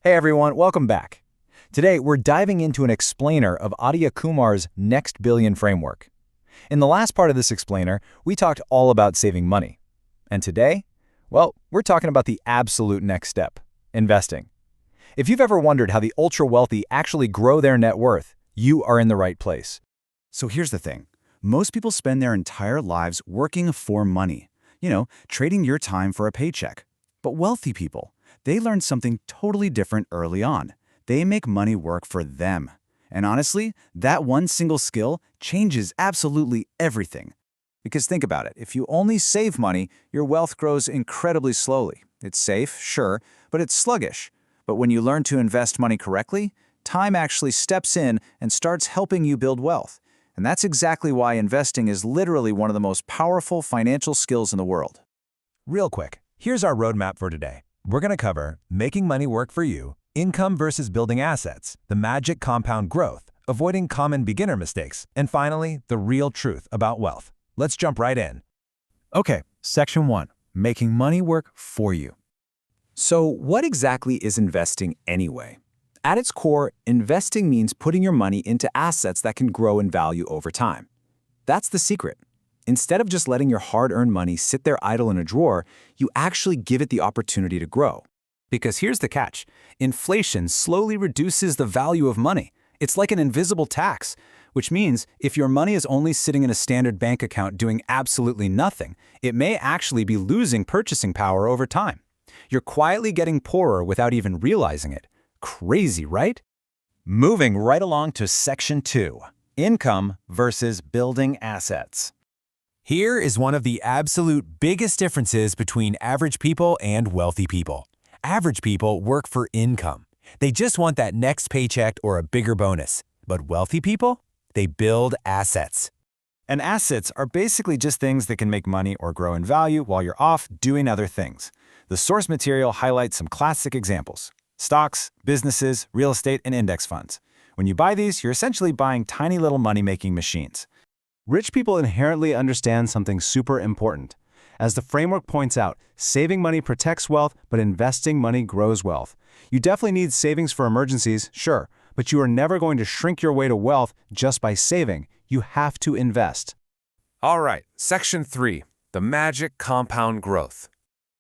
Hey everyone, welcome back. Today we're diving into an explainer of Aditya Kumar's Next Billion framework. In the last part of this explainer, we talked all about saving money. And today, well, we're talking about the absolute next step, investing. If you've ever wondered how the ultra-wealthy actually grow their net worth, you are in the right place. So here's the thing. Most people spend their entire lives working for money. Trading your time for a paycheck. But wealthy people, they learn something totally different early on. They make money work for them. And honestly, that one single skill changes absolutely everything. Because think about it, if you only save money, your wealth grows incredibly slowly. It's safe, sure, but it's sluggish. But when you learn to invest money correctly, time actually steps in and starts helping you build wealth. And that's exactly why investing is literally one of the most powerful financial skills in the world. Real quick, here's our roadmap for today. We're going to cover making money work for you, income versus building assets, the magic compound growth, avoiding common beginner mistakes, and finally, the real truth about wealth. Let's jump right in. Okay, Section 1, making money work for you. So what exactly is investing anyway? At its core, investing means putting your money into assets that can grow in value over time. That's the secret. Instead of just letting your hard-earned money sit there idle in a drawer, you actually give it the opportunity to grow. Because here's the catch. Inflation slowly reduces the value of money. It's like an invisible tax, which means if your money is only sitting in a standard bank account doing absolutely nothing, it may actually be losing purchasing power over time. You're quietly getting poorer without even realizing it. Crazy, right? Moving right along to Section 2, income versus building assets. Here is one of the absolute biggest differences between average people and wealthy people. Average people work for income. They just want that next paycheck or a bigger bonus. But wealthy people, they build assets. And assets are basically just things that can make money or grow in value while you're off doing other things. The source material highlights some classic examples: stocks, businesses, real estate, and index funds. When you buy these, you're essentially buying tiny little money-making machines. Rich people inherently understand something super important. As the framework points out, saving money protects wealth, but investing money grows wealth. You definitely need savings for emergencies, sure, but you are never going to shrink your way to wealth just by saving. You have to invest. All right, Section 3, the magic compound growth.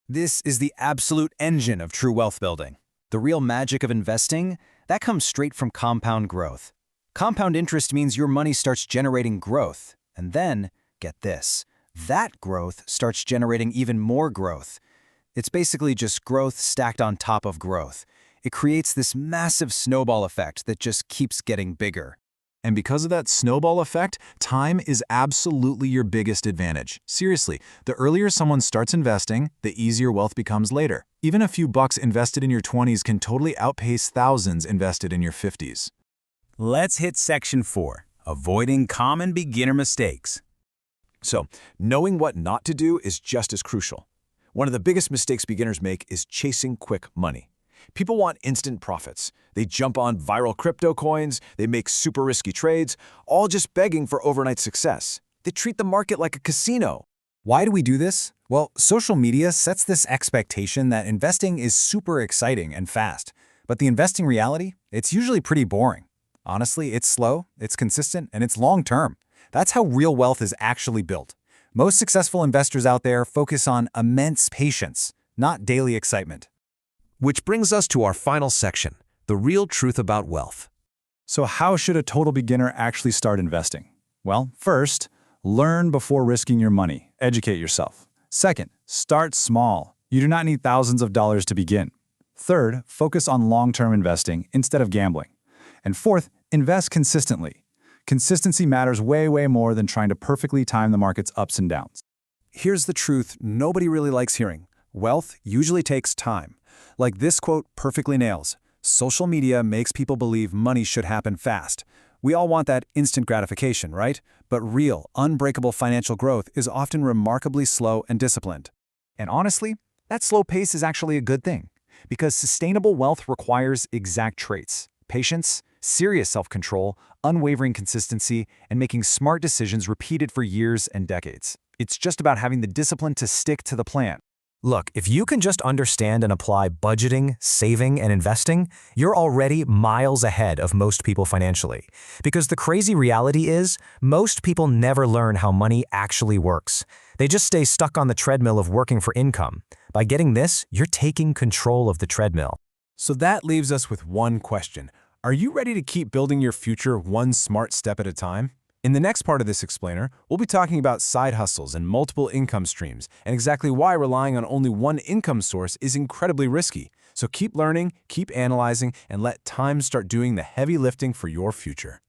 This is the absolute engine of true wealth building. The real magic of investing, that comes straight from compound growth. Compound interest means your money starts generating growth, and then, get this, that growth starts generating even more growth. It's basically just growth stacked on top of growth. It creates this massive snowball effect that just keeps getting bigger. And because of that snowball effect, time is absolutely your biggest advantage. Seriously, the earlier someone starts investing, the easier wealth becomes later. Even a few bucks invested in your 20s can totally outpace thousands invested in your 50s. Let's hit Section 4, avoiding common beginner mistakes. So, knowing what not to do is just as crucial. One of the biggest mistakes beginners make is chasing quick money. People want instant profits. They jump on viral crypto coins, they make super risky trades, all just begging for overnight success. They treat the market like a casino. Why do we do this? Well, social media sets this expectation that investing is super exciting and fast. But the investing reality, it's usually pretty boring. Honestly, it's slow, it's consistent, and it's long-term. That's how real wealth is actually built. Most successful investors out there focus on immense patience, not daily excitement. Which brings us to our final section, the real truth about wealth. So how should a total beginner actually start investing? Well, first, learn before risking your money. Educate yourself. Second, start small. You do not need thousands of dollars to begin. Third, focus on long-term investing instead of gambling. And fourth, invest consistently. Consistency matters way more than trying to perfectly time the market's ups and downs. Here's the truth nobody really likes hearing. Wealth usually takes time. Like this quote perfectly nails, social media makes people believe money should happen fast. We all want that instant gratification, right? But real, unbreakable financial growth is often remarkably slow and disciplined. And honestly, that slow pace is actually a good thing, because sustainable wealth requires exact traits: patience, serious self-control, unwavering consistency, and making smart decisions repeated for years and decades. It's just about having the discipline to stick to the plan. Look, if you can just understand and apply budgeting, saving, and investing, you're already miles ahead of most people financially. Because the crazy reality is, most people never learn how money actually works. They just stay stuck on the treadmill of working for income. By getting this, you're taking control of the treadmill. So that leaves us with one question. Are you ready to keep building your future one smart step at a time? In the next part of this explainer, we'll be talking about side hustles and multiple income streams, and exactly why relying on only one income source is incredibly risky. So keep learning, keep analyzing, and let time start doing the heavy lifting for your future.